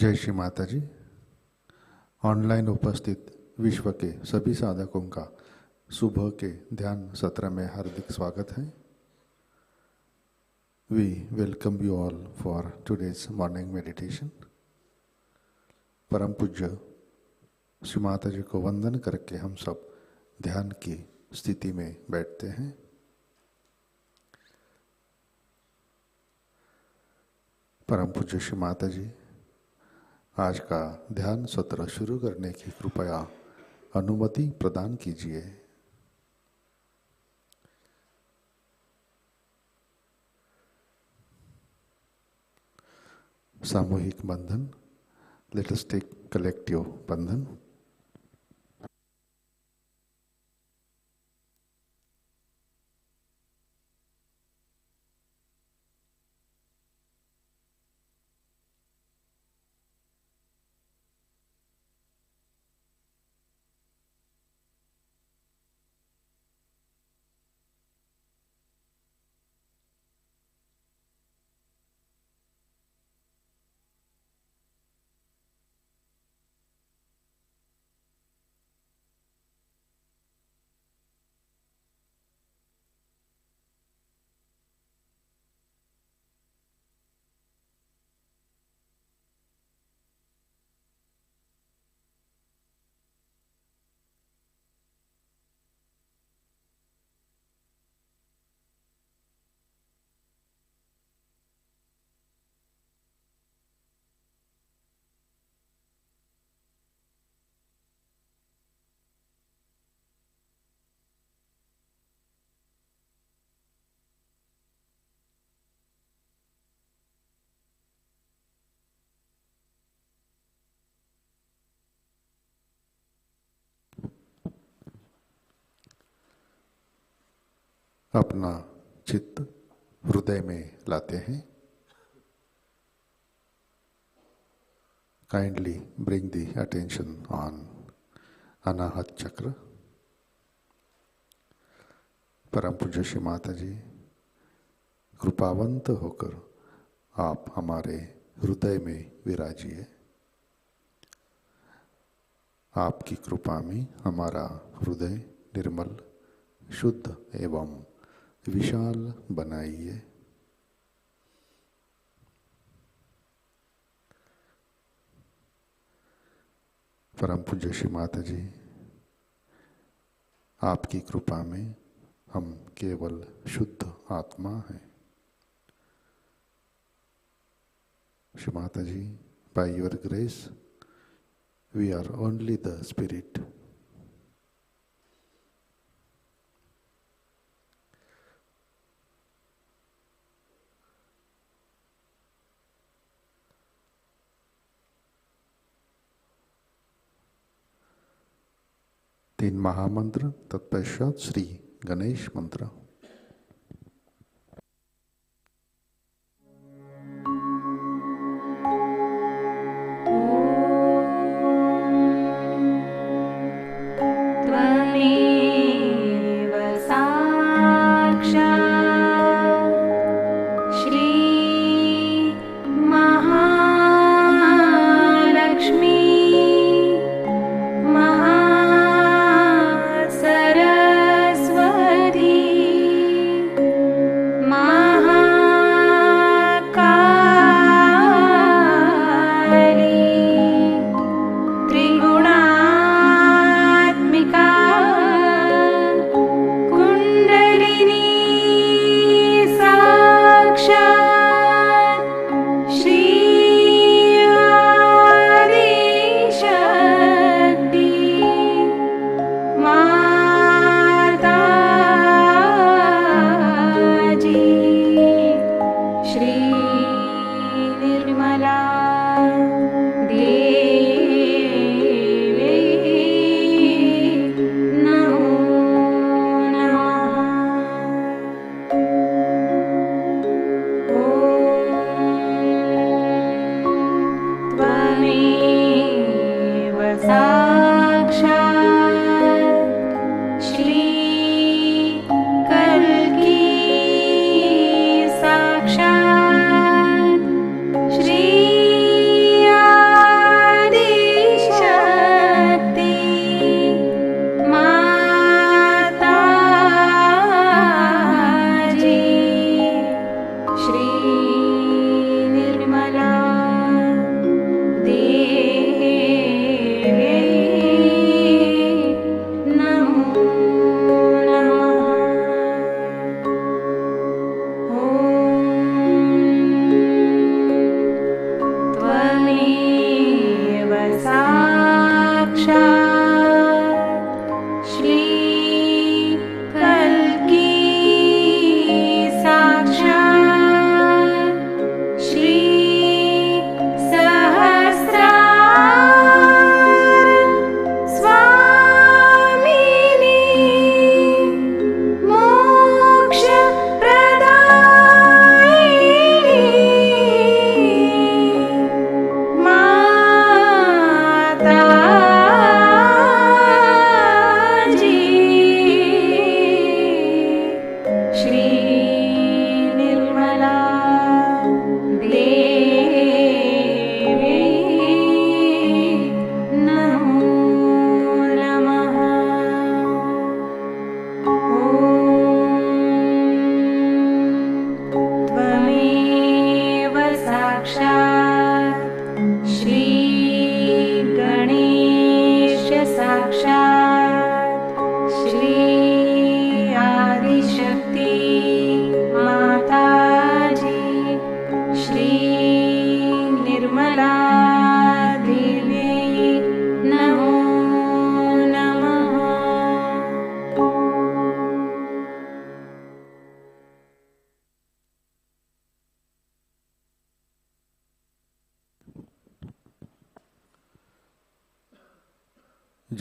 जय श्री माताजी। ऑनलाइन उपस्थित विश्व के सभी साधकों का सुबह के ध्यान सत्र में हार्दिक स्वागत है। We welcome you all for today's morning meditation. परम पूज्य श्री माताजी को वंदन करके हम सब ध्यान की स्थिति में बैठते हैं। परम पूज्य श्री माताजी आज का ध्यान सत्र शुरू करने की कृपया अनुमति प्रदान कीजिए। सामूहिक बंधन, लेट अस टेक कलेक्टिव बंधन। अपना चित्त हृदय में लाते हैं। Kindly bring the attention on Anahata chakra. परम पूज्य श्री माता जी कृपावंत होकर आप हमारे हृदय में विराजिए। आपकी कृपा में हमारा हृदय निर्मल, शुद्ध एवं विशाल बनाइए। परम पूज्य श्री माता जी आपकी कृपा में हम केवल शुद्ध आत्मा हैं। Shri Mata ji, by your grace we are only the spirit. तीन महामंत्र, तत्पश्चात श्री गणेश मंत्र। सरस्वती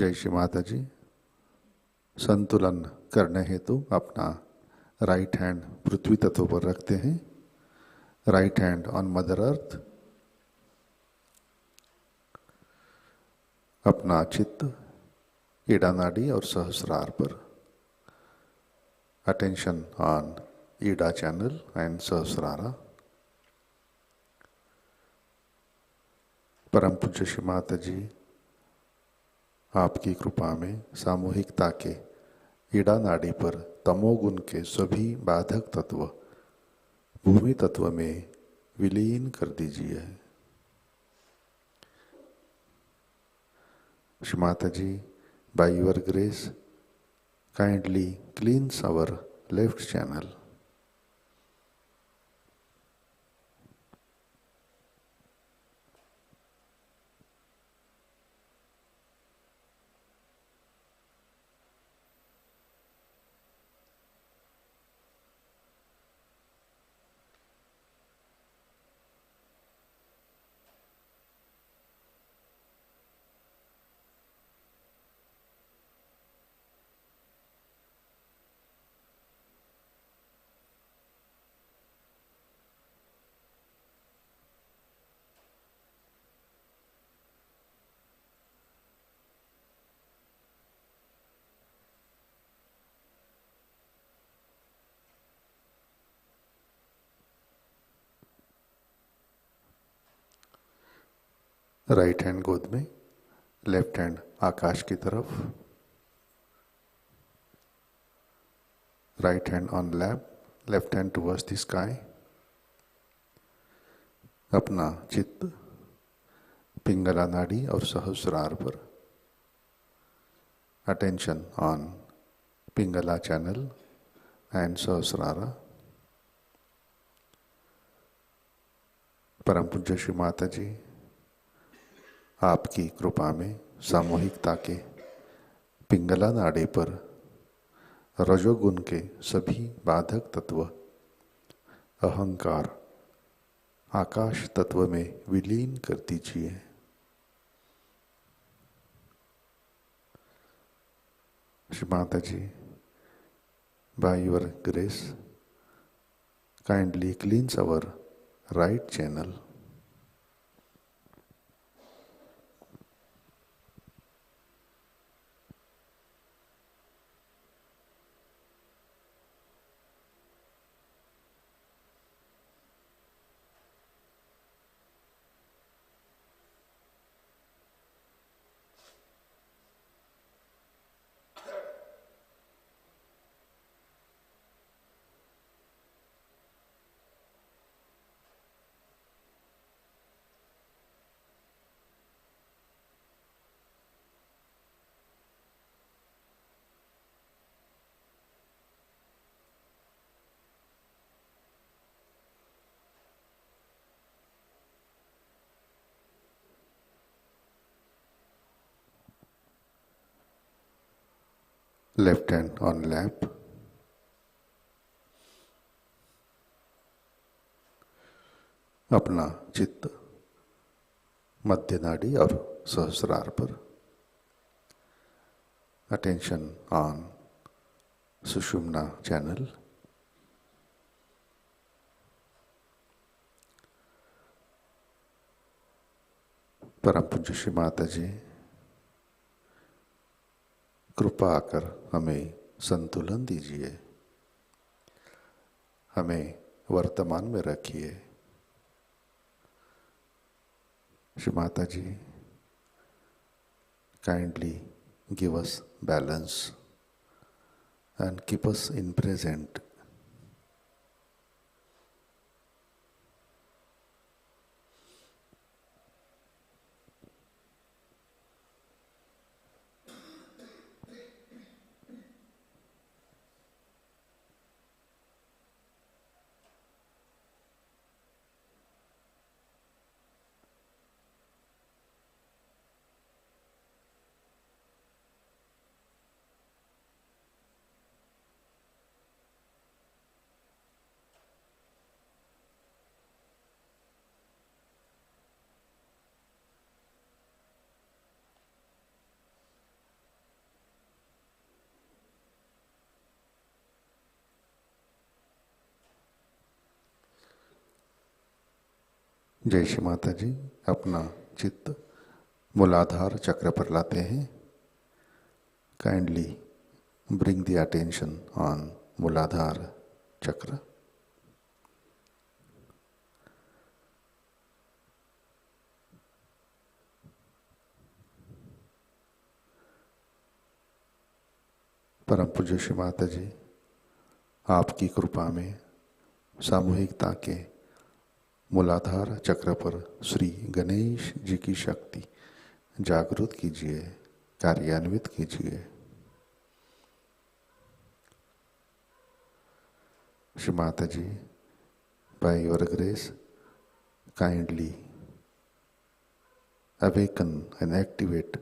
जय श्री माता जी। संतुलन करने हेतु अपना राइट हैंड पृथ्वी तत्व पर रखते हैं। Right hand on mother earth. अपना चित्त ईड़ा नाड़ी और सहस्रार पर। Attention on Ida channel and Sahasrara. परम पूज्य श्री माता जी आपकी कृपा में सामूहिकता के ईड़ा नाड़ी पर तमोगुण के सभी बाधक तत्व भूमि तत्व में विलीन कर दीजिए। Shri Mata ji, by your grace, kindly cleanse our left channel. Right hand गोद में, लेफ्ट हैंड आकाश की तरफ। Right hand on lap, left hand towards the sky. अपना चित्त पिंगला नाड़ी और सहस्रार पर। Attention on Pingala channel and Sahasrara. परम पूज्य श्री माता जी आपकी कृपा में सामूहिकता के पिंगला नाड़ी पर रजोगुण के सभी बाधक तत्व अहंकार आकाश तत्व में विलीन कर दीजिए। Shri Mata ji, by your grace, kindly cleanse our right channel. Left hand on lap. अपना चित्त मध्य नाड़ी और सहस्रार पर। Attention on Sushumna channel. परम पूज्य श्री माता जी कृपा आकर हमें संतुलन दीजिए। हमें वर्तमान में रखिए। Shri Mata ji, kindly give us balance and keep us in present. जय श्री माता जी। अपना चित्त मूलाधार चक्र पर लाते हैं। Kindly bring the attention on मूलाधार चक्र। परम पूज्य श्री माता जी, आपकी कृपा में सामूहिकता के मूलाधार चक्र पर श्री गणेश जी की शक्ति जागृत कीजिए, कार्यान्वित कीजिए। Shri Mata ji, by your grace kindly awaken and activate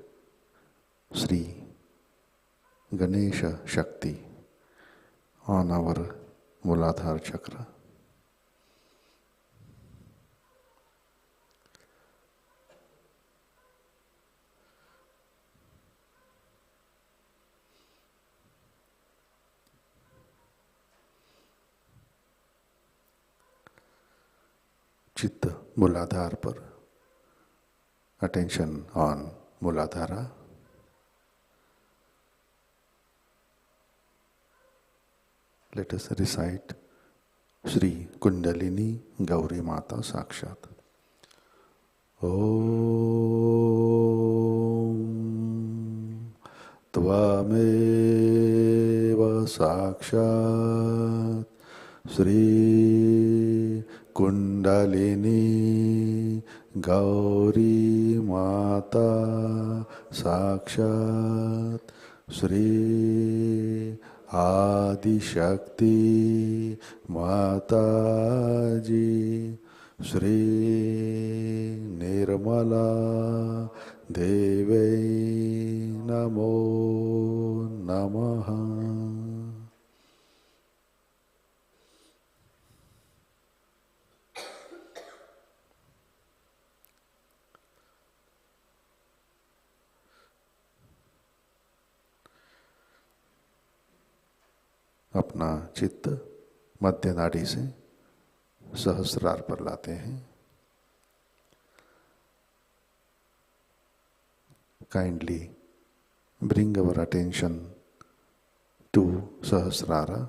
Shri Ganesha Shakti on our Muladhara chakra. चित्त मूलाधार पर, attention on Muladhara. Let us recite Shri Kundalini Gauri Mata Sakshat. Om Tvameva Sakshat Shri Kundalini Gauri Mata Sakshat Shri Adi Shakti Mataji Shri Nirmala Deve Namo Namaha. अपना चित्त मध्य नाड़ी से सहस्रार पर लाते हैं। Kindly bring our attention to Sahasrara.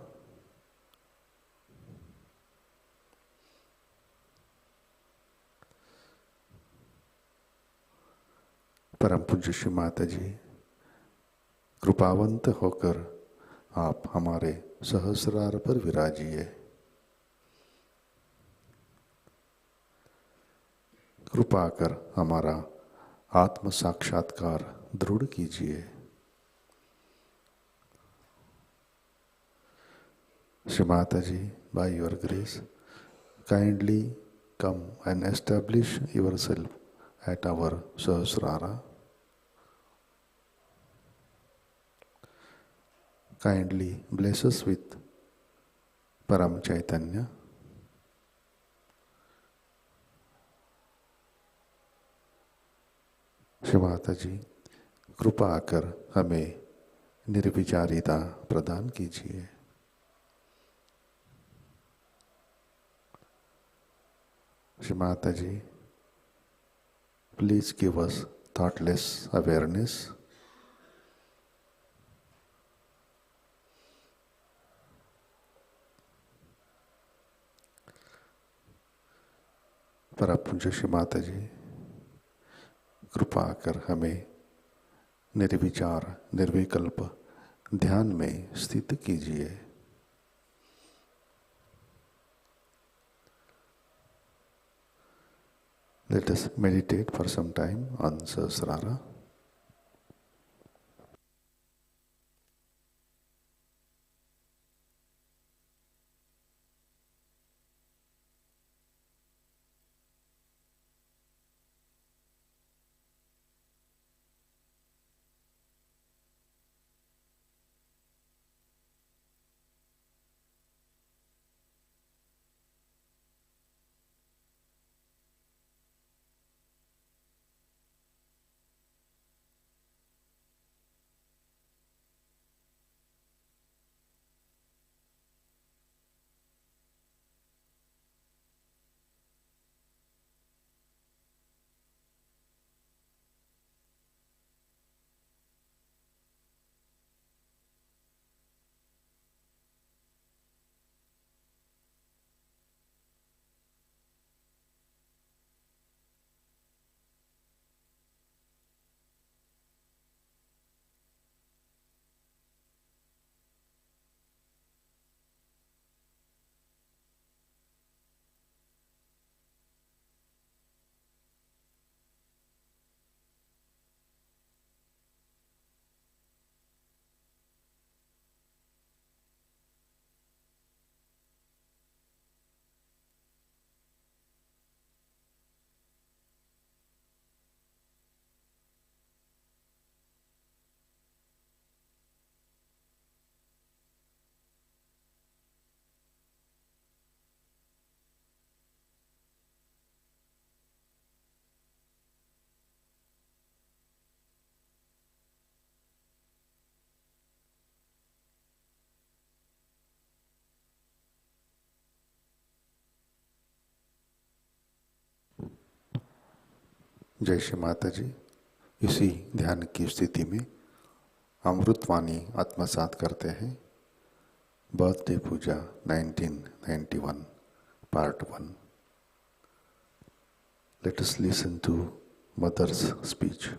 परम पूज्य श्री माता जी, कृपावंत होकर आप हमारे सहस्रार पर विराजिए। कृपा कर हमारा आत्म साक्षात्कार दृढ़ कीजिए। Shri Mata ji, by your grace kindly come and establish yourself at our Sahasrara. Kindly bless us with Param Chaitanya. Shri Mata ji, कृपा कर हमें निर्विचारिता प्रदान कीजिए। Shri Mata ji, please give us thoughtless awareness. परम पूज्य श्री माता जी, कृपा कर हमें निर्विचार निर्विकल्प ध्यान में स्थित कीजिए। Let us meditate for some time on Sahasrara. जय श्री माता जी। इसी ध्यान की स्थिति में अमृतवाणी आत्मसात करते हैं। Birthday puja 1991 part 1। Let us listen to mother's speech.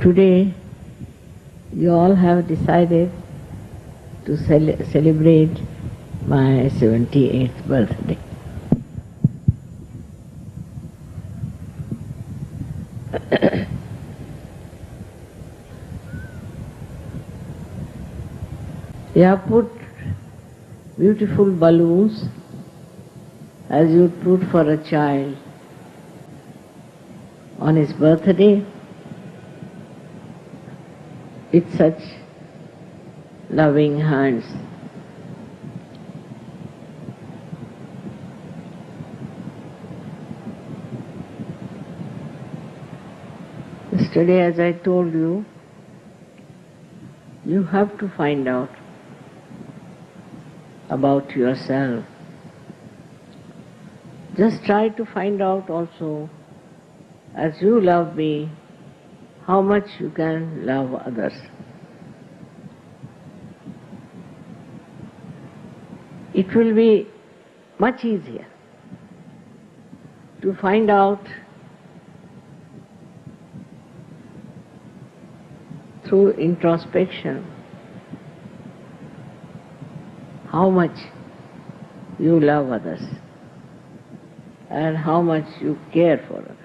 Today, you all have decided to celebrate my 78th birthday. You have put beautiful balloons as you put for a child on his birthday with such loving hands. Yesterday, as I told you, you have to find out about yourself. Just try to find out also, as you love me, how much you can love others. It will be much easier to find out through introspection how much you love others and how much you care for others.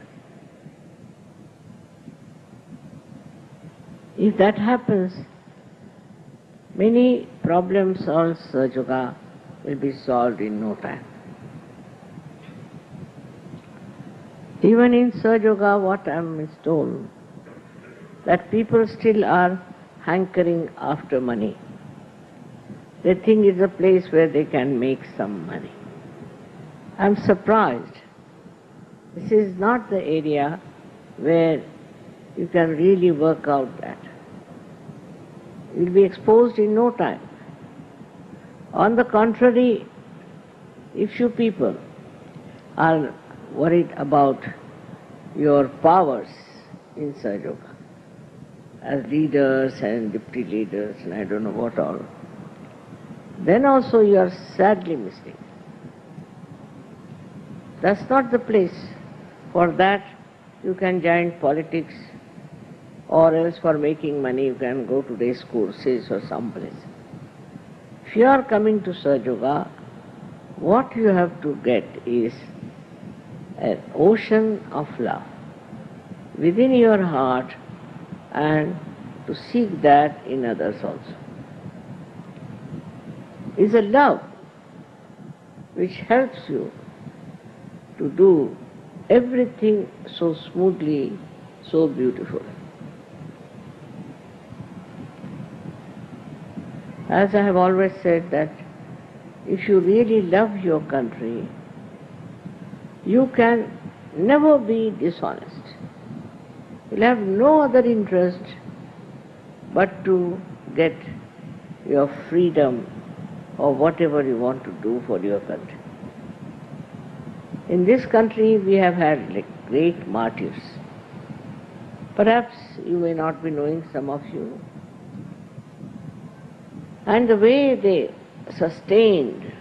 If that happens, many problems of Sahajayoga will be solved in no time. Even in Sahajayoga, what I am told, that people still are hankering after money. They think it's a place where they can make some money. I'm surprised. This is not the area where you can really work out that. You'll be exposed in no time. On the contrary, if you people are worried about your powers in Sahajayoga, as leaders and deputy leaders and I don't know what all, then also you are sadly mistaken. That's not the place. For that you can join politics, or else for making money you can go to race courses or someplace. If you are coming to Sahajayoga, what you have to get is an ocean of love within your heart, and to seek that in others also. It's a love which helps you to do everything so smoothly, so beautifully. As I have always said, that if you really love your country, you can never be dishonest. You'll have no other interest but to get your freedom or whatever you want to do for your country. In this country we have had great martyrs. Perhaps you may not be knowing, some of you. And the way they sustained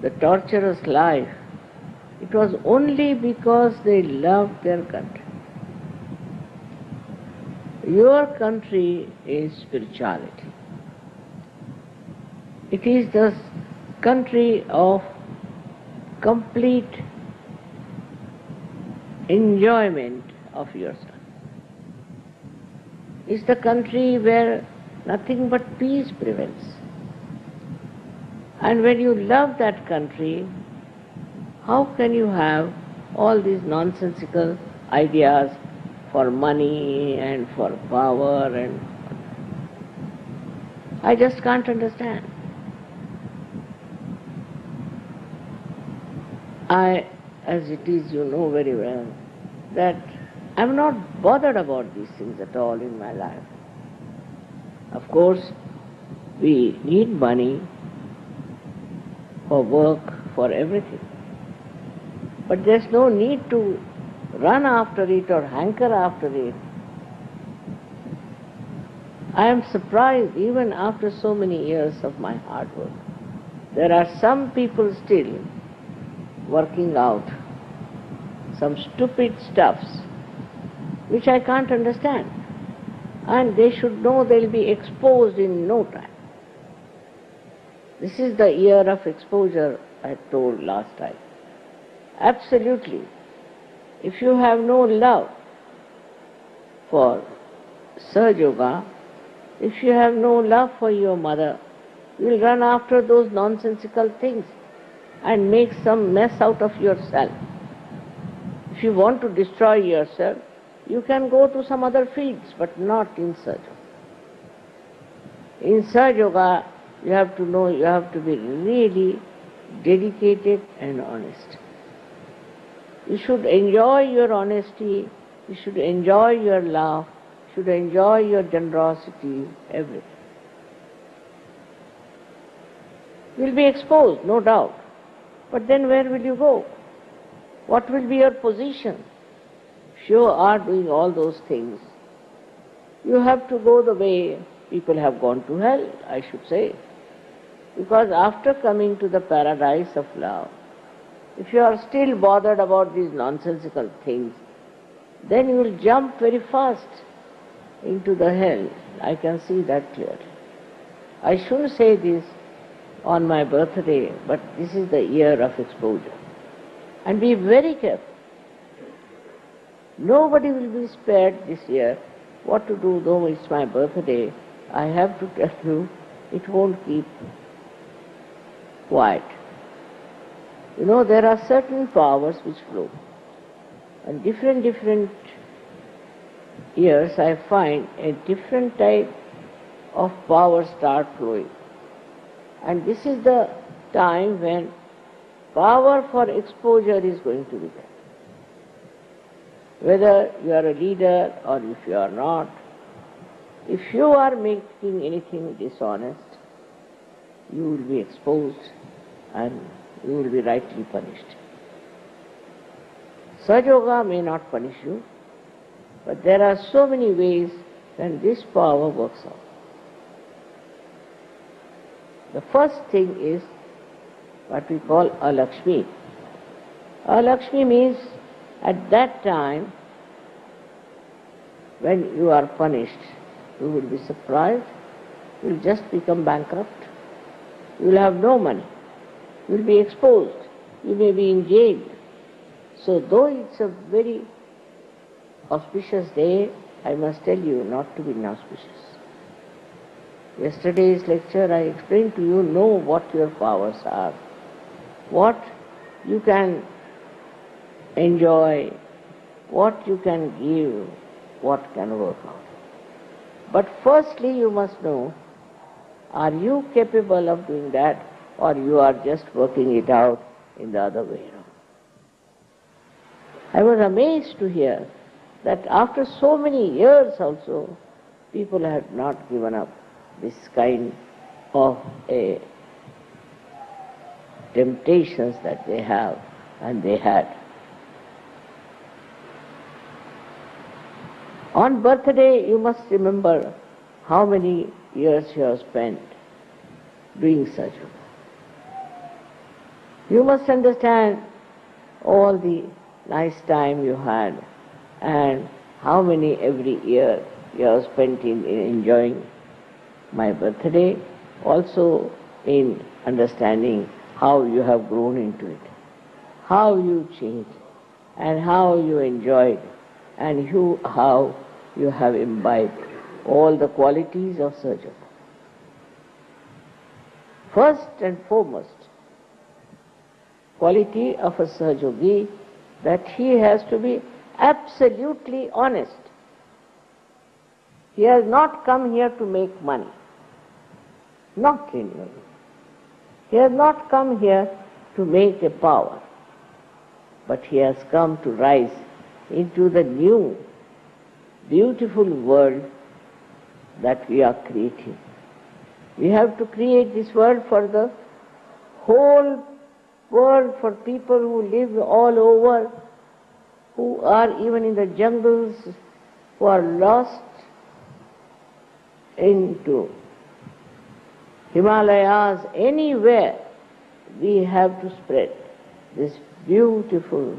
the torturous life, it was only because they loved their country. Your country is spirituality. It is the country of complete enjoyment of yourself. It's the country where nothing but peace prevails. And when you love that country, how can you have all these nonsensical ideas for money and for power? And I just can't understand. as it is, you know very well, that I'm not bothered about these things at all in my life. Of course, we need money for work, for everything. But there's no need to run after it or hanker after it. I am surprised, even after so many years of my hard work, there are some people still working out some stupid stuffs which I can't understand. And they should know they'll be exposed in no time. This is the year of exposure I told last time. Absolutely. If you have no love for Sahajayoga, if you have no love for your mother, you will run after those nonsensical things and make some mess out of yourself. If you want to destroy yourself, you can go to some other fields, but not in Sahajayoga. In Sahajayoga, you have to know, you have to be really dedicated and honest. You should enjoy your honesty, you should enjoy your love, you should enjoy your generosity, everything. You will be exposed, no doubt. But then where will you go? What will be your position? If you are doing all those things, you have to go the way people have gone to hell, I should say. Because after coming to the paradise of love, if you are still bothered about these nonsensical things, then you will jump very fast into the hell. I can see that clearly. I shouldn't say this on my birthday, but this is the year of exposure. And be very careful. Nobody will be spared this year. What to do, though it's my birthday, I have to tell you, it won't keep quiet. You know, there are certain powers which flow. And different years I find a different type of power start flowing. And this is the time when power for exposure is going to be there. Whether you are a leader or if you are not, if you are making anything dishonest, you will be exposed and you will be rightly punished. Sahajayoga may not punish you, but there are so many ways when this power works out. The first thing is what we call a Lakshmi. A Lakshmi means at that time when you are punished, you will be surprised, you will just become bankrupt, you will have no money, you will be exposed, you may be in jail. So though it's a very auspicious day, I must tell you not to be inauspicious. Yesterday's lecture I explained to you, know what your powers are, what you can enjoy, what you can give, what can work out. But firstly you must know, are you capable of doing that or you are just working it out in the other way around? I was amazed to hear that after so many years also, people have not given up this kind of temptations that they have and they had. On birthday, you must remember how many years you have spent doing such. You must understand all the nice time you had and how many every year you have spent in enjoying my birthday, also in understanding how you have grown into it, how you changed, and how you enjoyed, and how you have imbibed all the qualities of Sahajayoga. First and foremost, quality of a Sahajayogi, that he has to be absolutely honest. He has not come here to make money. Not really. He has not come here to make a power. but he has come to rise into the new, beautiful world that we are creating. We have to create this world for the whole world, for people who live all over, who are even in the jungles, who are lost into Himalayas, anywhere. We have to spread this beautiful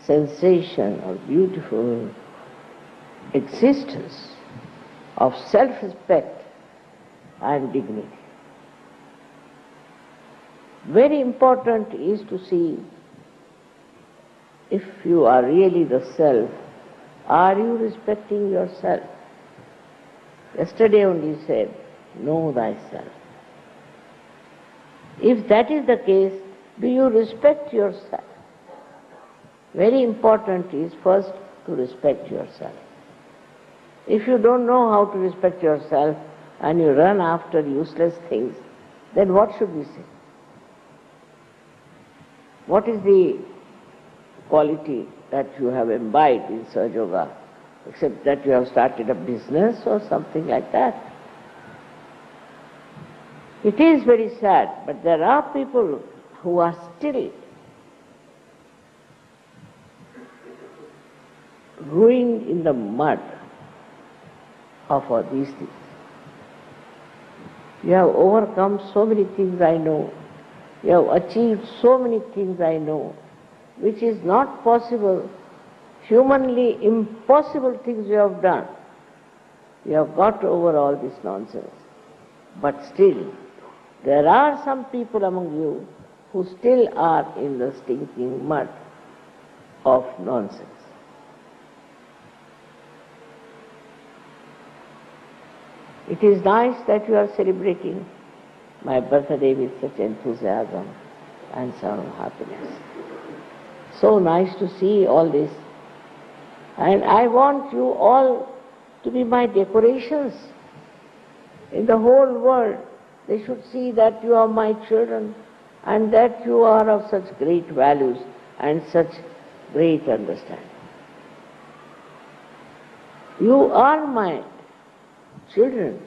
sensation or beautiful existence of self-respect and dignity. Very important is to see if you are really the self, are you respecting yourself? Yesterday only said, know thyself. If that is the case, do you respect yourself? Very important is first to respect yourself. If you don't know how to respect yourself and you run after useless things, then what should we say? What is the quality that you have imbibed in Sahajayoga, except that you have started a business or something like that? It is very sad, but there are people who are still ruined in the mud of all these things. You have overcome so many things, I know. You have achieved so many things, I know, which is not possible, humanly impossible things you have done. You have got over all this nonsense. But still, there are some people among you who still are in the stinking mud of nonsense. It is nice that you are celebrating my birthday with such enthusiasm and some happiness. So nice to see all this. And I want you all to be my decorations in the whole world. They should see that you are my children and that you are of such great values and such great understanding. You are my children.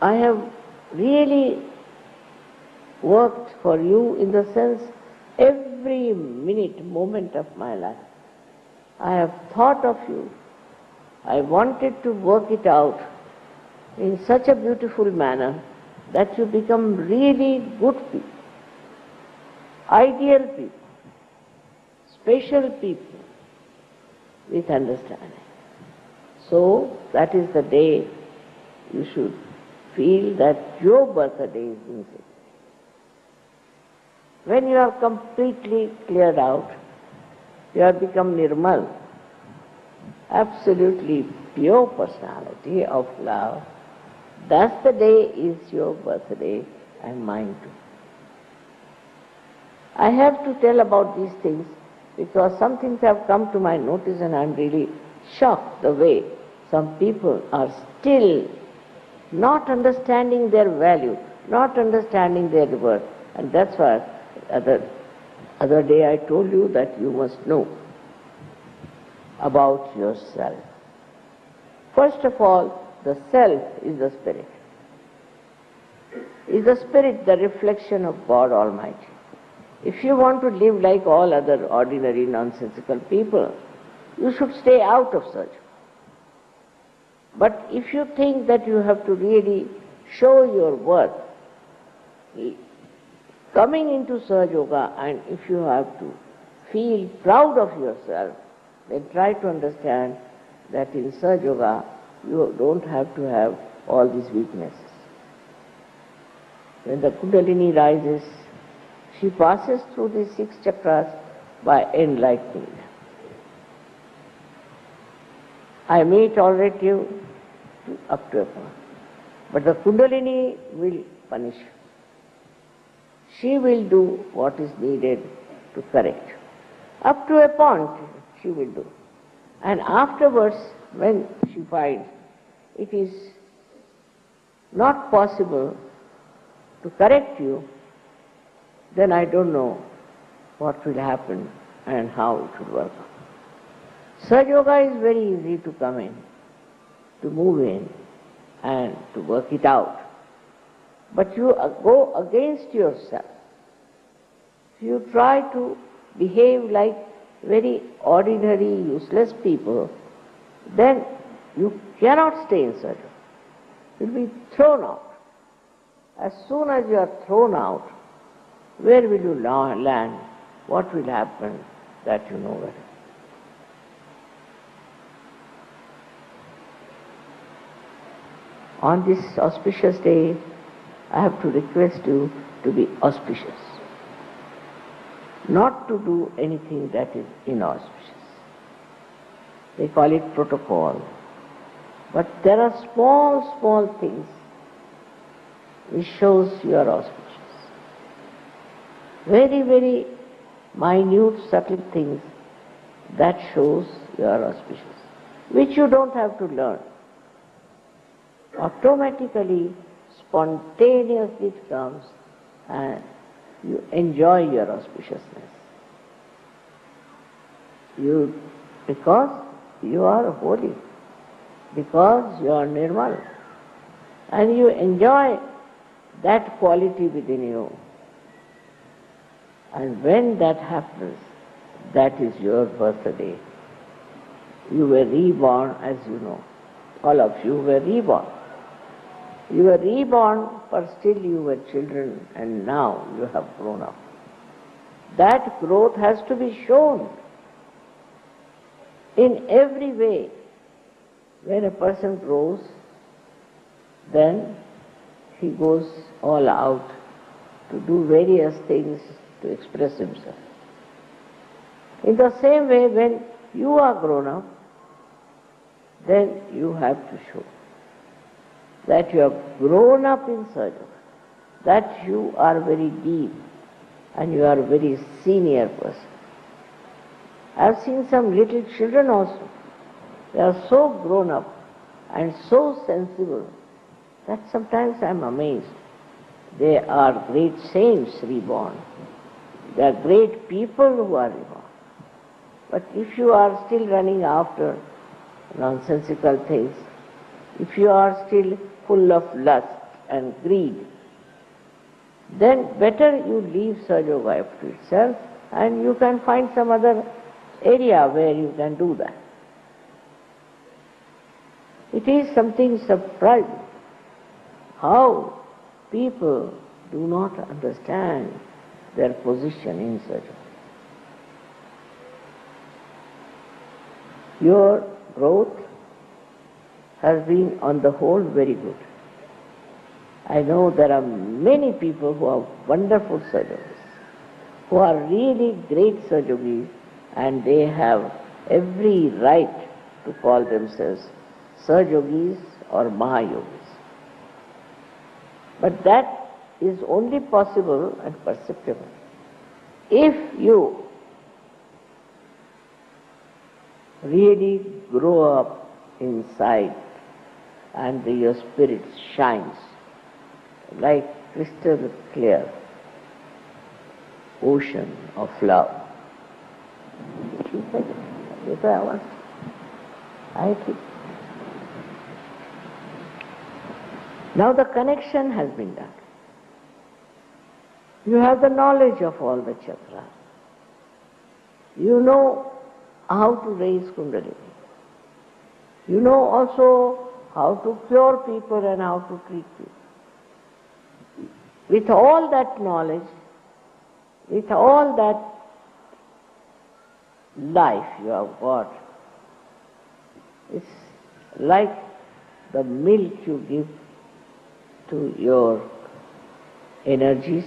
I have really worked for you in the sense every minute, moment of my life. I have thought of you. I wanted to work it out in such a beautiful manner that you become really good people, ideal people, special people with understanding. So that is the day you should feel that your birthday is music. When you are completely cleared out, you have become Nirmal, absolutely pure personality of love. That's the day is your birthday and mine too. I have to tell about these things because some things have come to my notice and I'm really shocked the way some people are still not understanding their value, not understanding their worth. And that's why other day I told you that you must know about yourself. First of all, the self is the spirit. Is the spirit the reflection of God Almighty? If you want to live like all other ordinary nonsensical people, you should stay out of such. But if you think that you have to really show your worth, coming into Sahajayoga, and if you have to feel proud of yourself, then try to understand that in Sahajayoga you don't have to have all these weaknesses. When the Kundalini rises, she passes through these 6 chakras by enlightening them. I may tolerate you up to a point, but the Kundalini will punish you. She will do what is needed to correct. Up to a point she will do. And afterwards, when she finds it is not possible to correct you, then I don't know what will happen and how it will work out. Sahajayoga is very easy to come in, to move in and to work it out. But you go against yourself. If you try to behave like very ordinary, useless people, then you cannot stay in Sahajayoga. You will be thrown out. As soon as you are thrown out, where will you land? What will happen? That you know very well. On this auspicious day, I have to request you to be auspicious, not to do anything that is inauspicious. They call it protocol. But there are small, small things which shows you are auspicious. Very, very minute, subtle things that shows you are auspicious, which you don't have to learn. Automatically, spontaneously it comes and you enjoy your auspiciousness. Because you are holy, because you are nirmal, and you enjoy that quality within you. And when that happens, that is your birthday. You were reborn, as you know. All of you were reborn. You were reborn, but still you were children, and now you have grown up. That growth has to be shown in every way. When a person grows, then he goes all out to do various things to express himself. In the same way, when you are grown up, then you have to show that you have grown up in Sahajayoga, that you are very deep and you are a very senior person. I have seen some little children also. They are so grown up and so sensible that sometimes I am amazed. They are great saints reborn. They are great people who are reborn. But if you are still running after nonsensical things, if you are still full of lust and greed, then better you leave Sahajayoga up to itself and you can find some other area where you can do that. It is something surprising how people do not understand their position in Sahajayoga. Your growth has been on the whole very good. I know there are many people who are wonderful Sahajayogis, who are really great Sahajayogis, and they have every right to call themselves Sahajayogis or Mahayogis. But that is only possible and perceptible if you really grow up inside and your spirit shines like crystal clear ocean of love. Now the connection has been done. You have the knowledge of all the chakras. You know how to raise Kundalini. You know also how to cure people and how to treat people. With all that knowledge, with all that life you have got, it's like the milk you give to your energies,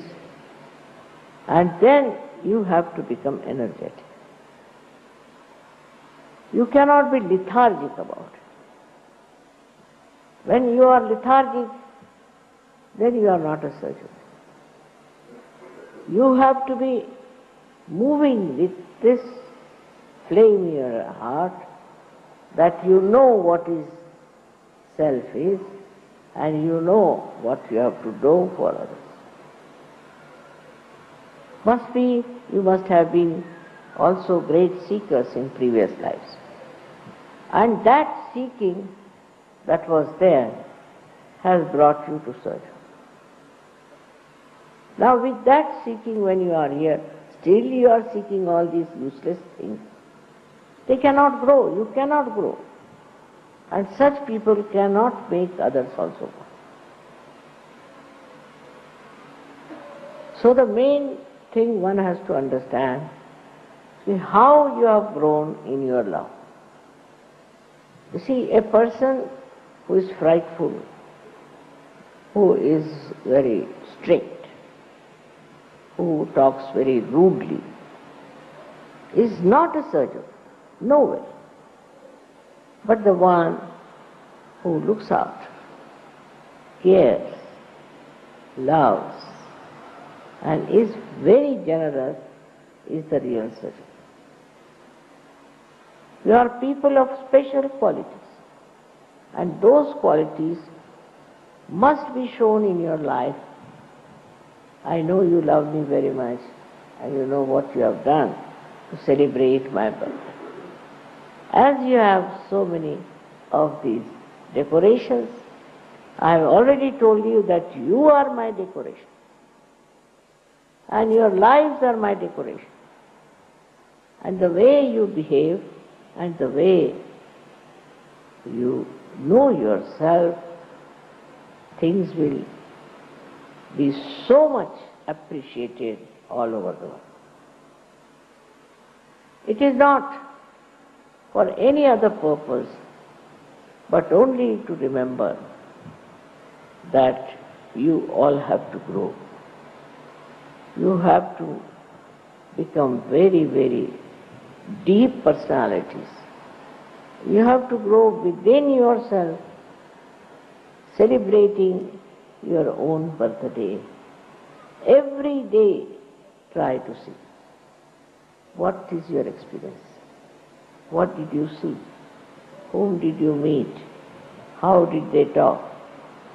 and then you have to become energetic. You cannot be lethargic about it. When you are lethargic, then you are not a surgeon. You have to be moving with this flame in your heart, that you know what is self is, and you know what you have to do for others. You must have been also great seekers in previous lives. And that seeking that was there has brought you to Sahajayoga. Now with that seeking, when you are here, still you are seeking all these useless things. They cannot grow, you cannot grow. And such people cannot make others also grow. So the main thing one has to understand is how you have grown in your love. You see, a person who is frightful, who is very strict, who talks very rudely, is not a Sahajayoga, no way. But the one who looks out, cares, loves, and is very generous is the real Sahajayoga. You are people of special qualities, and those qualities must be shown in your life. I know you love me very much, and you know what you have done to celebrate my birthday. As you have so many of these decorations, I have already told you that you are my decoration, and your lives are my decoration. And the way you behave and the way you know yourself, things will be so much appreciated all over the world. It is not for any other purpose, but only to remember that you all have to grow. You have to become very, very deep personalities. You have to grow within yourself, celebrating your own birthday. Every day try to see what is your experience. What did you see? Whom did you meet? How did they talk?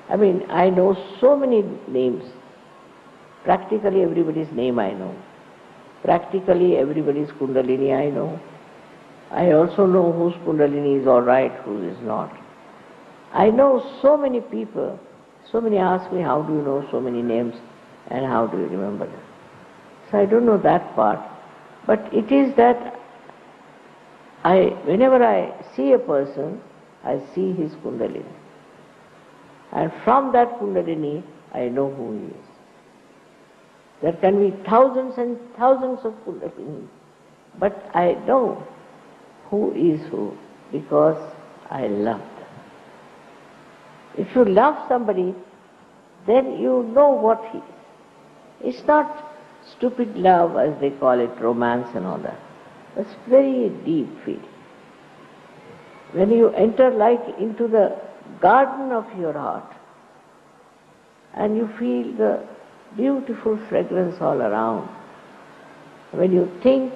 I mean, I know so many names. Practically everybody's name I know. Practically everybody's Kundalini I know. I also know whose Kundalini is all right, who is not. I know so many people. So many ask me, how do you know so many names and how do you remember them? So I don't know that part. But it is that whenever I see a person, I see his Kundalini. And from that Kundalini, I know who he is. There can be thousands and thousands of Kundalini, but I know who is who because I love them. If you love somebody, then you know what he is. It's not stupid love as they call it, romance and all that. It's very deep feeling. When you enter like into the garden of your heart and you feel the beautiful fragrance all around, when you think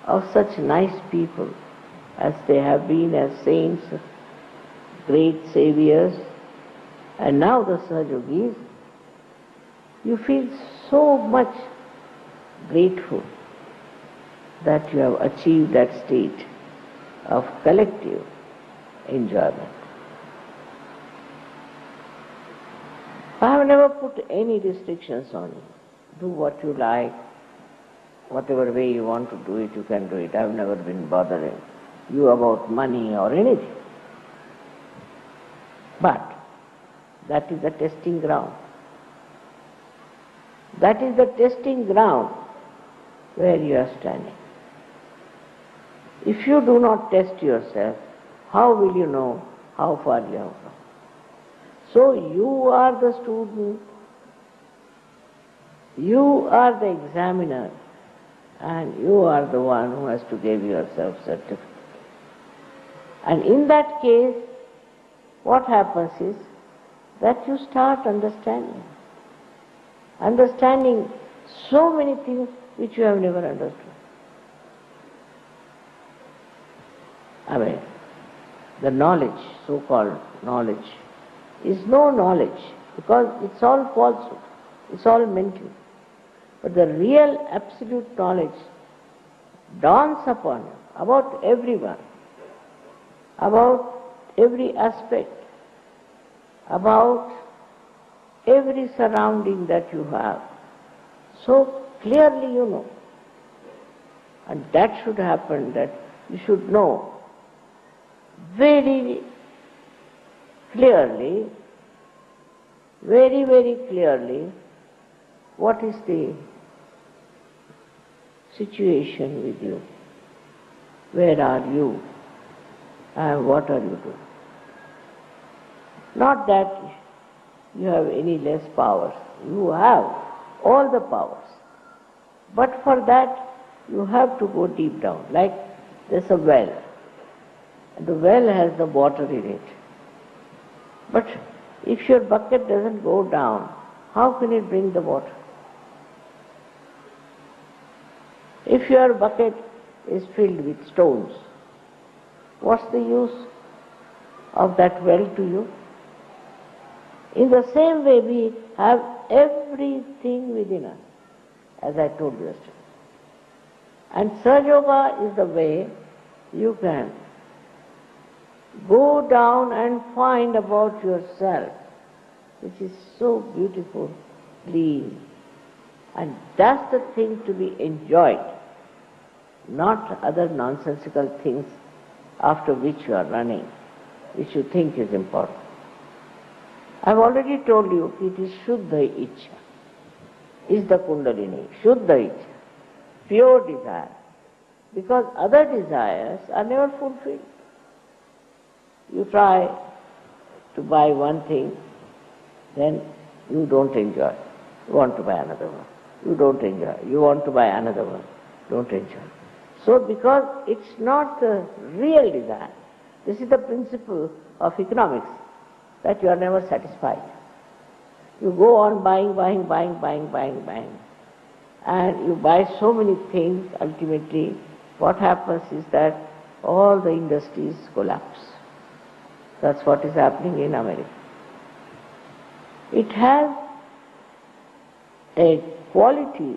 of such nice people as they have been as saints, great saviors, and now the Sahajogis, you feel so much grateful that you have achieved that state of collective enjoyment. I have never put any restrictions on you. Do what you like, whatever way you want to do it, you can do it. I have never been bothering you about money or anything. But that is the testing ground. That is the testing ground where you are standing. If you do not test yourself, how will you know how far you have come? So you are the student, you are the examiner, and you are the one who has to give yourself certificate. And in that case, what happens is that you start understanding so many things which you have never understood. I mean, the knowledge, so-called knowledge, is no knowledge because it's all falsehood, it's all mental. But the real absolute knowledge dawns upon you about everyone, about every aspect, about every surrounding that you have. So clearly you know. And that should happen, that you should know very clearly, very, very clearly, what is the situation with you. Where are you? And what are you doing? Not that you have any less powers. You have all the powers. But for that, you have to go deep down. Like there's a well. And the well has the water in it. But if your bucket doesn't go down, how can it bring the water? If your bucket is filled with stones, what's the use of that well to you? In the same way, we have everything within us, as I told you yesterday. And Sahajayoga is the way you can go down and find about yourself, which is so beautiful, clean. And that's the thing to be enjoyed, not other nonsensical things after which you are running, which you think is important. I've already told you it is Shuddha Ichcha, is the Kundalini, Shuddha Ichcha, pure desire. Because other desires are never fulfilled. You try to buy one thing, then you don't enjoy. You want to buy another one. You don't enjoy. You want to buy another one. Don't enjoy. So because it's not the real desire, this is the principle of economics, that you are never satisfied. You go on buying, and you buy so many things, ultimately what happens is that all the industries collapse. That's what is happening in America. It has a quality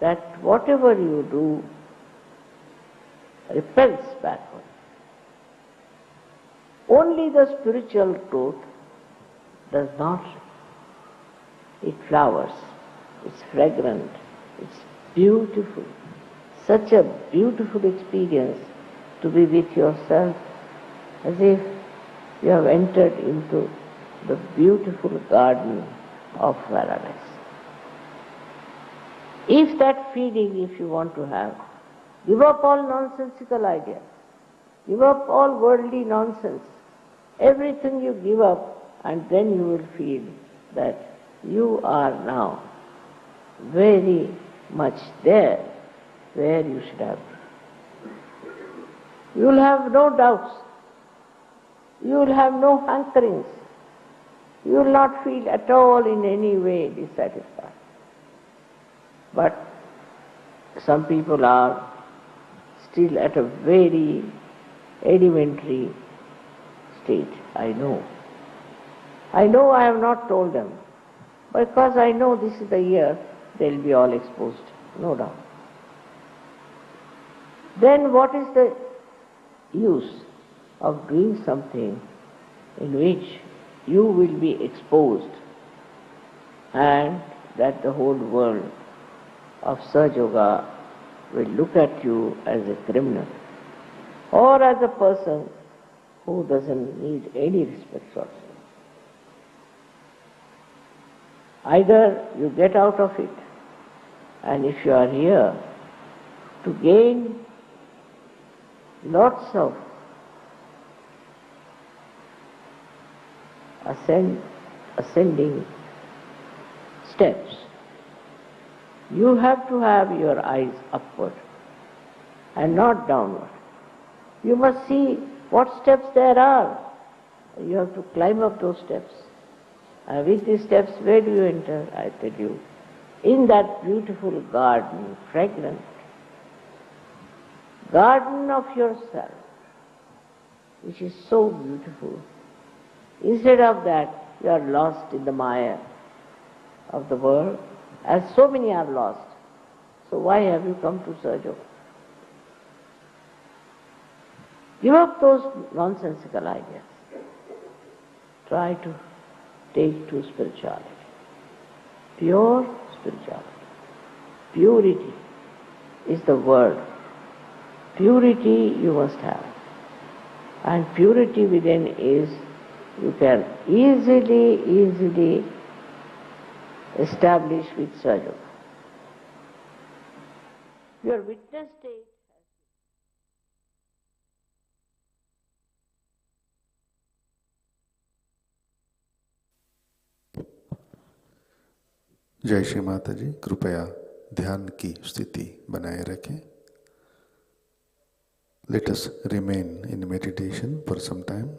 that whatever you do repels backward. Only the spiritual truth does not. It flowers, it's fragrant, it's beautiful. Such a beautiful experience to be with yourself, as if you have entered into the beautiful garden of paradise. If that feeling, if you want to have, give up all nonsensical ideas, give up all worldly nonsense. Everything you give up, and then you will feel that you are now very much there where you should have been. You will have no doubts. You will have no hankerings. You will not feel at all in any way dissatisfied. But some people are still at a very elementary state. I know I have not told them, because I know this is the year they will be all exposed, no doubt. Then what is the use of doing something in which you will be exposed, and that the whole world of Sahajayoga will look at you as a criminal or as a person who doesn't need any respect whatsoever? Either you get out of it, and if you are here to gain lots of ascending steps, you have to have your eyes upward and not downward. You must see what steps there are. You have to climb up those steps. And with these steps, where do you enter? I tell you, in that beautiful garden, fragrant garden of yourself, which is so beautiful. Instead of that, you are lost in the mire of the world, as so many are lost. So why have you come to Sahajayoga? Give up those nonsensical ideas. Try to take to spirituality. Pure spirituality. Purity is the word. Purity you must have. And purity within is, you can easily establish with Sahajayoga. Your witness state. जय श्री माता जी, कृपया ध्यान की स्थिति बनाए रखें. Let us remain in meditation for some time.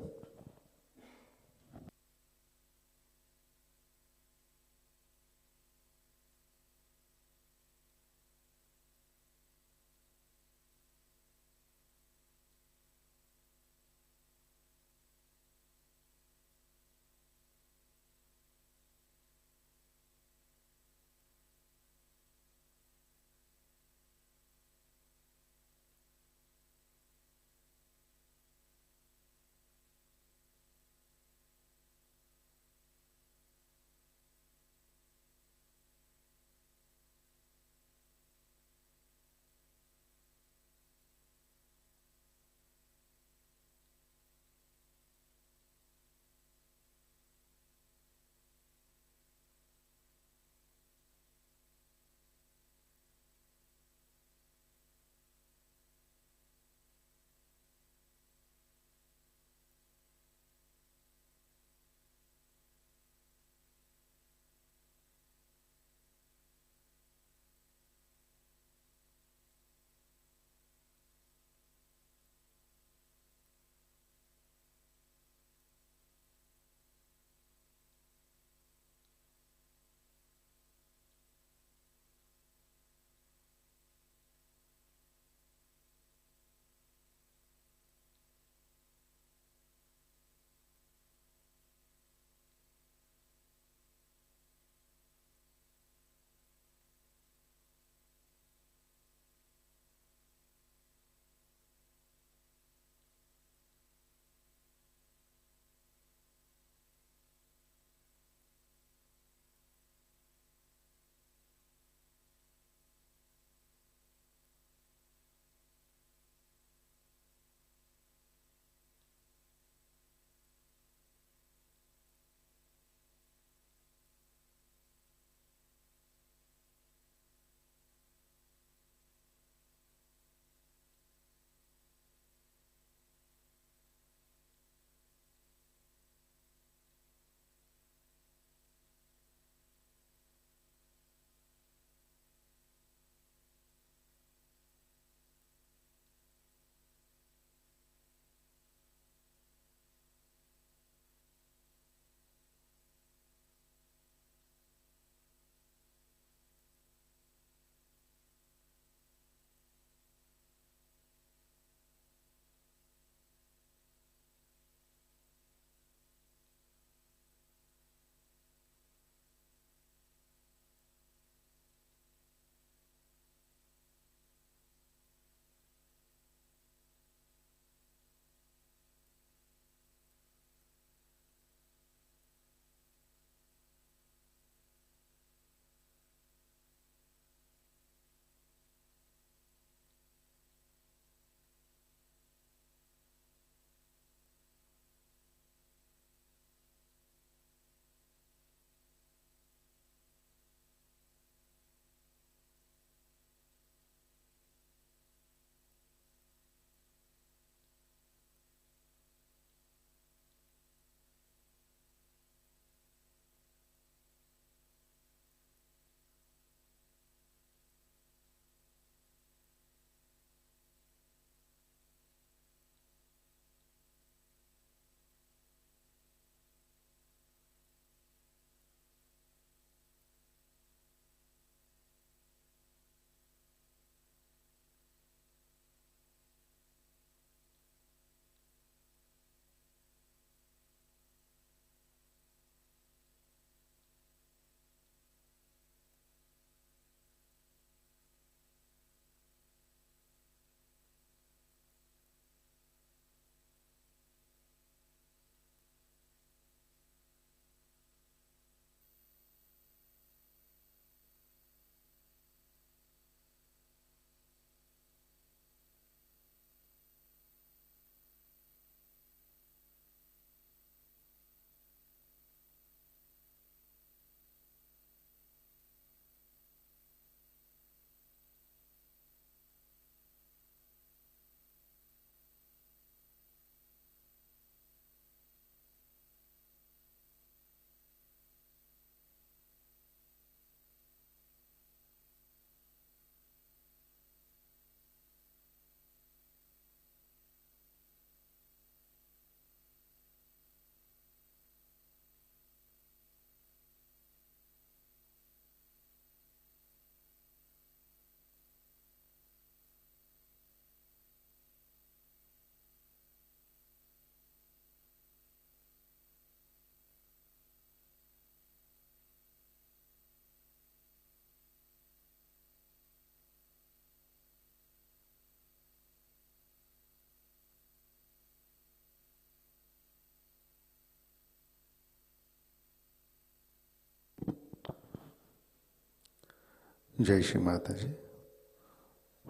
जय श्री माता जी।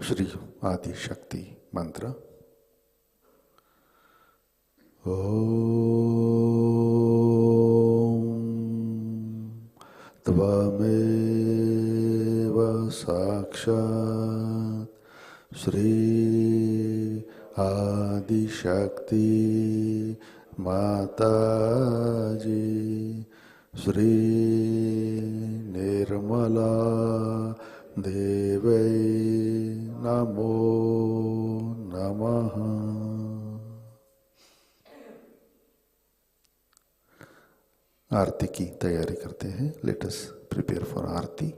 श्री आदि शक्ति मंत्र। ओम त्वमेव साक्षात् श्री आदि शक्ति माताजी श्री निर्मला देवै नमो नमः। आरती की तैयारी करते हैं। लेट अस प्रिपेयर फॉर आरती।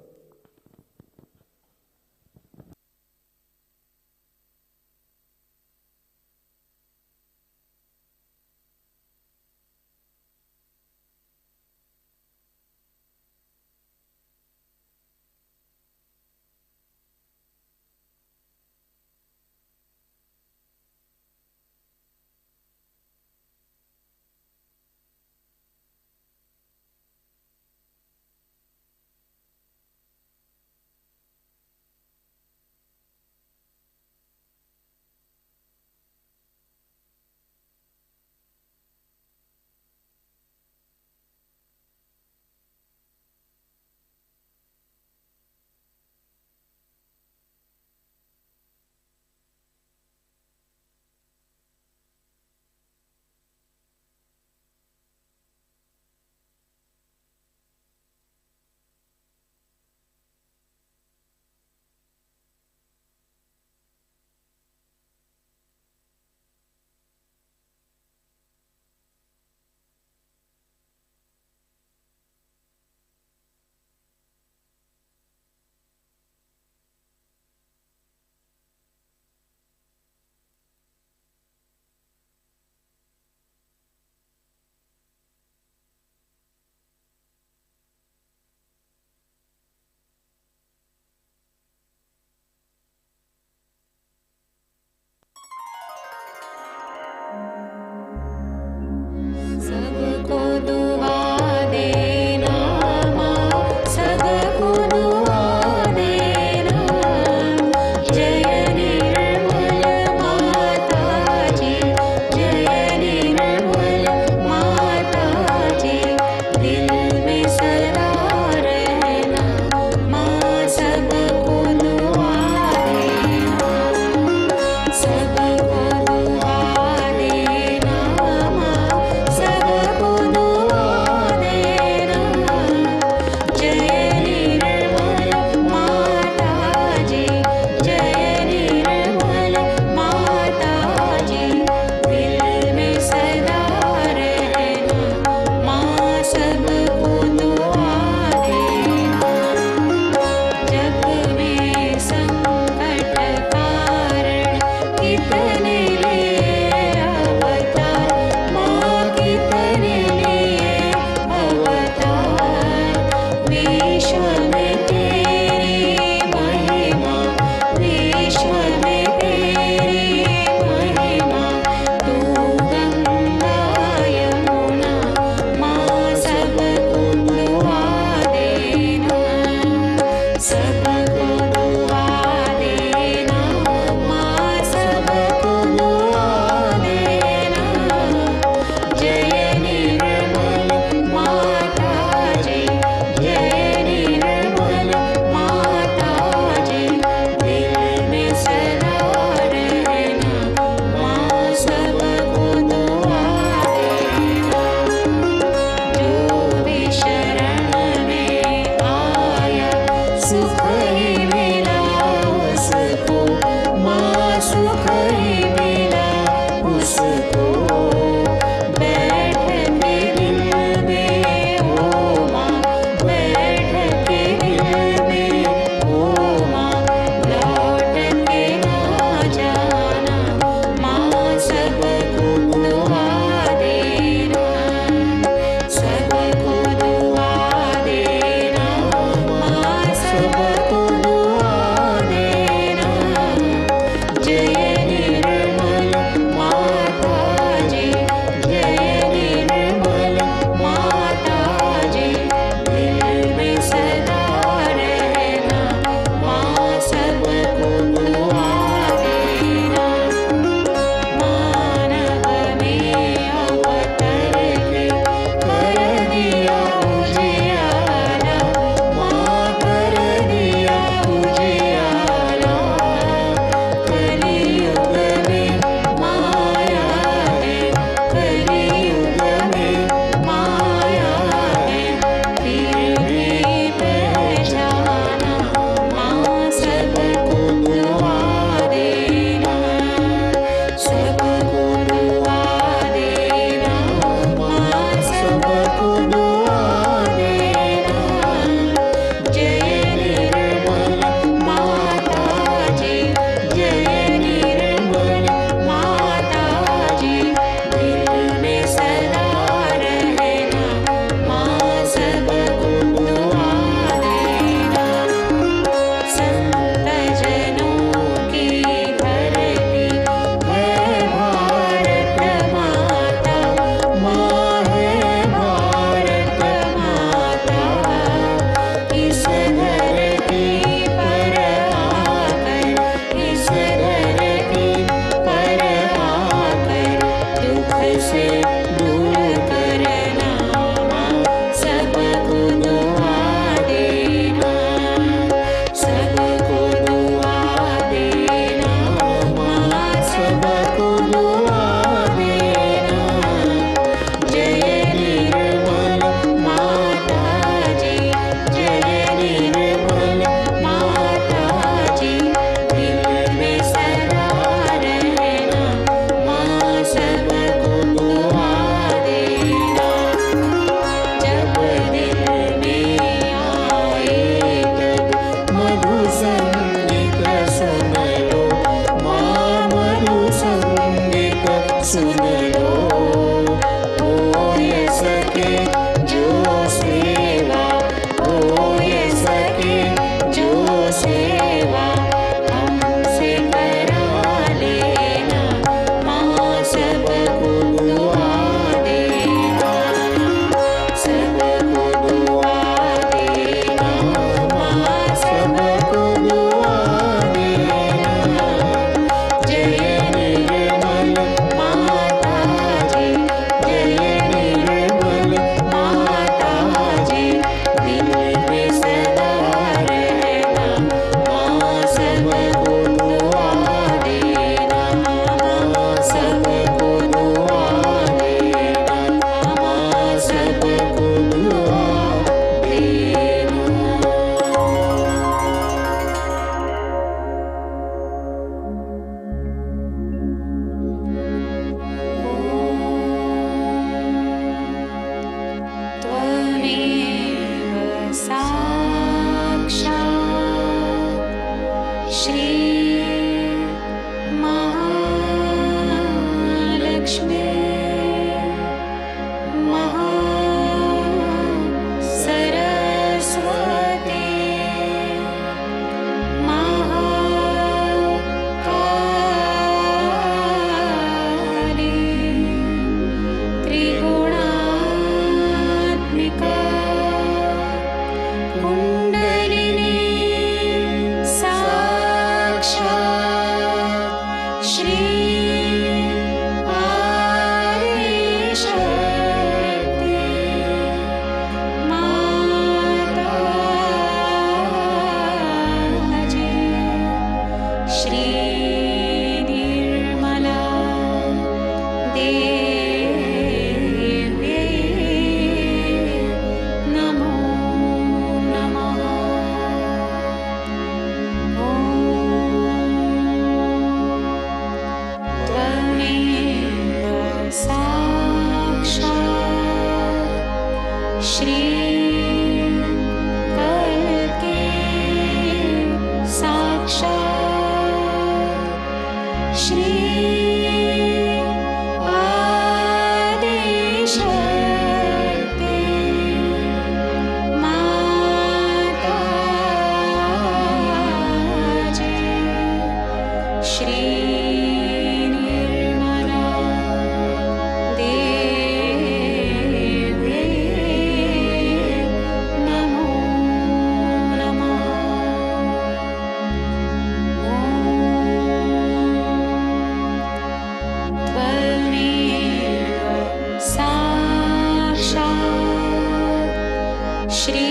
श्री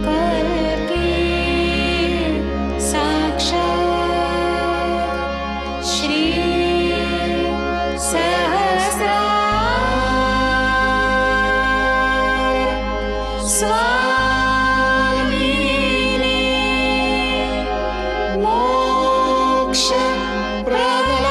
करके साक्षात् श्री सहस्रार स्वामिने मोक्ष प्रदायिने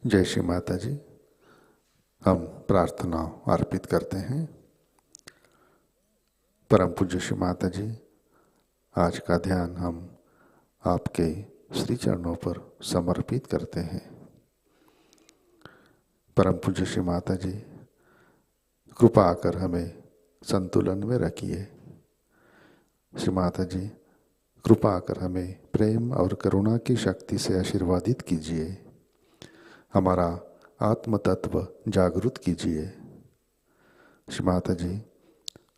जय श्री माता जी। हम प्रार्थना अर्पित करते हैं। परम पूज्य श्री माता जी, आज का ध्यान हम आपके श्री चरणों पर समर्पित करते हैं। परम पूज्य श्री माता जी, कृपा आकर हमें संतुलन में रखिए। श्री माता जी, कृपा आकर हमें प्रेम और करुणा की शक्ति से आशीर्वादित कीजिए। हमारा आत्म तत्व जागृत कीजिए। श्री माता जी,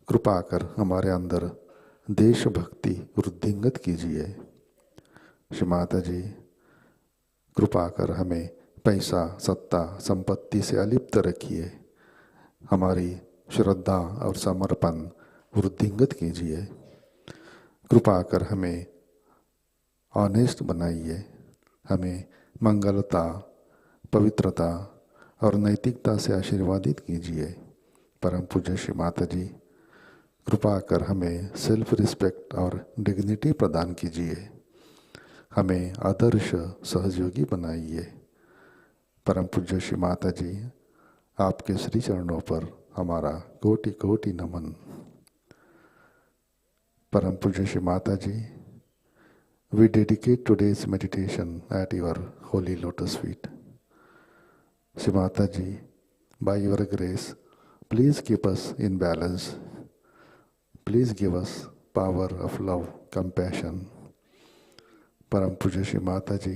कृपा कर हमारे अंदर देशभक्ति वृद्धिंगत कीजिए। श्री माता जी, कृपा कर हमें पैसा, सत्ता, संपत्ति से अलिप्त रखिए। हमारी श्रद्धा और समर्पण वृद्धिंगत कीजिए। कृपा कर हमें ऑनेस्ट बनाइए। हमें मंगलता, पवित्रता और नैतिकता से आशीर्वादित कीजिए। परम पूज्य श्री माता जी, कृपा कर हमें सेल्फ रिस्पेक्ट और डिग्निटी प्रदान कीजिए। हमें आदर्श सहयोगी बनाइए। परम पूज्य श्री माता जी, आपके श्री चरणों पर हमारा कोटि कोटि नमन। परम पूज्य श्री माता जी, we dedicate today's meditation at your holy lotus feet. Shri Mataji, by your grace, please keep us in balance. Please give us power of love, compassion. Param Puja Shri Mataji,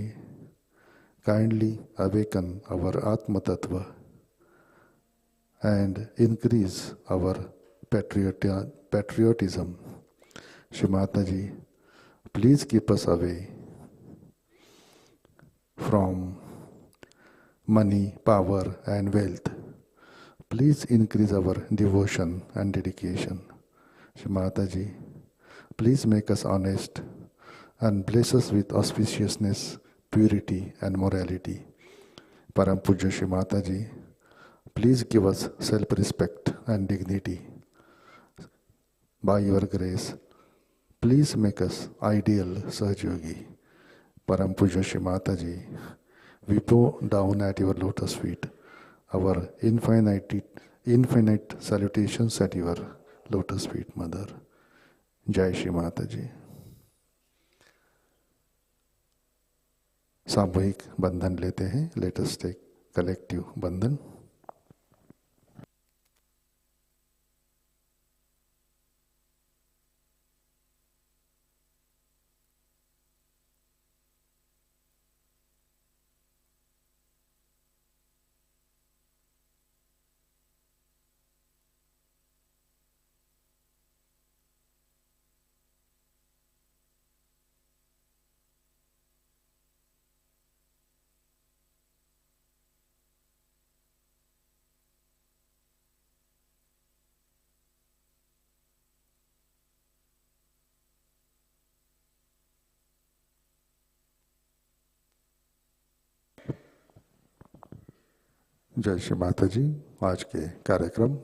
kindly awaken our Atma Tattva and increase our patriotism. Shri Mataji, please keep us away from money, power and wealth. Please increase our devotion and dedication. Shri Mataji, please make us honest and bless us with auspiciousness, purity and morality. Param Puja Shri Mataji, please give us self-respect and dignity. By your grace, please make us ideal Sahajayogi. Param Puja Shri Mataji, we bow down at your lotus feet. Our infinite salutations at your lotus feet, Mother. Jai Shri Mataji. सामूहिक बंधन लेते हैं। Let us take collective बंधन। जय श्री माता जी। आज के कार्यक्रम,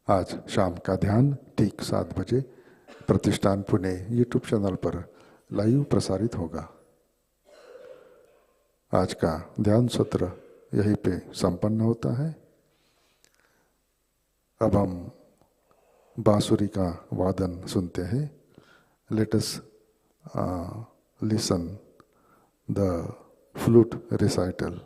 आज शाम का ध्यान ठीक 7 बजे प्रतिष्ठान पुणे यूट्यूब चैनल पर लाइव प्रसारित होगा। आज का ध्यान सत्र यहीं पे संपन्न होता है। अब हम बांसुरी का वादन सुनते हैं। Late us listen the flute recital.